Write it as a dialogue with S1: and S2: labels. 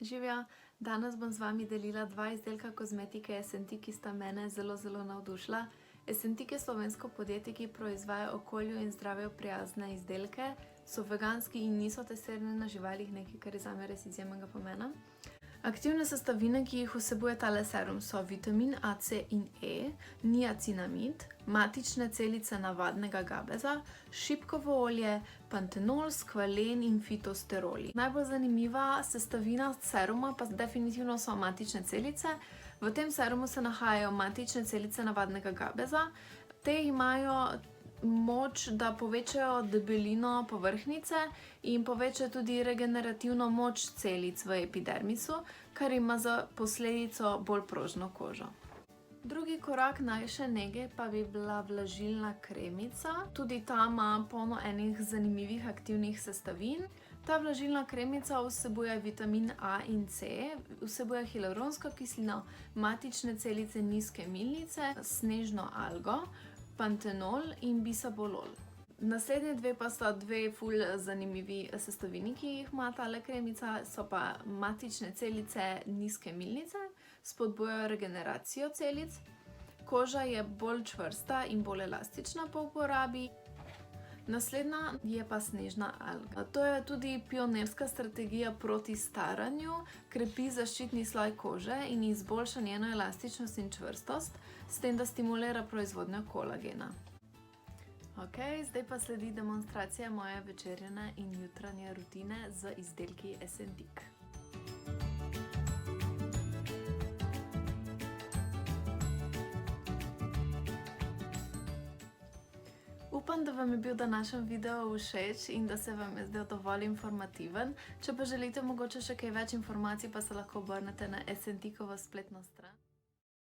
S1: Živjo, danes bom z vami delila dva izdelka kozmetike Essentik, ki sta mene zelo navdušila. Essentik je slovensko podjetje, ki proizvaja okolju in zdravju prijazne izdelke, so veganski in niso testirani na živalih, nekaj, kar je zame res izjemnega pomena. Aktivne sestavine, ki jih vsebuje tale serum, so vitamin A, C in E, niacinamid, matične celice navadnega gabeza, šipkovo olje, pantenol, skvalen in fitosteroli. Najbolj zanimiva sestavina seruma pa definitivno so matične celice. V tem serumu se nahajajo matične celice navadnega gabeza. Te imajo moč, da povečajo debelino povrhnjice in povečajo tudi regenerativno moč celic v epidermisu, kar ima za posledico bolj prožno kožo. Drugi korak naše nege pa bi bila vlažilna kremica. Tudi ta ima polno enih zanimivih aktivnih sestavin. Ta vlažilna kremica vsebuje vitamin A in C, vsebuje hialuronsko kislino, matične celice nizke milnice, snežno algo, pantenol in bisabolol. Naslednje dve pa sta dve ful zanimivi sestavini, ki jih ima tale kremica, so pa matične celice nizke milnice, spodbujajo regeneracijo celic, koža je bolj čvrsta in bolj elastična po uporabi. Naslednja je pa snežna alga. To je tudi pionirska strategija proti staranju, krepi zaščitni sloj kože in izboljša njeno elastičnost in čvrstost, s tem, da stimulira proizvodnjo kolagena. Ok, zdaj pa sledi demonstracija moje večerjane in jutranje rutine z izdelki Essentik. Upam, da vam je bil današnji video všeč in da se vam je zdel dovolj informativen. Če pa želite mogoče še kaj več informacij, pa se lahko obrnete na Essentikovo spletno stran.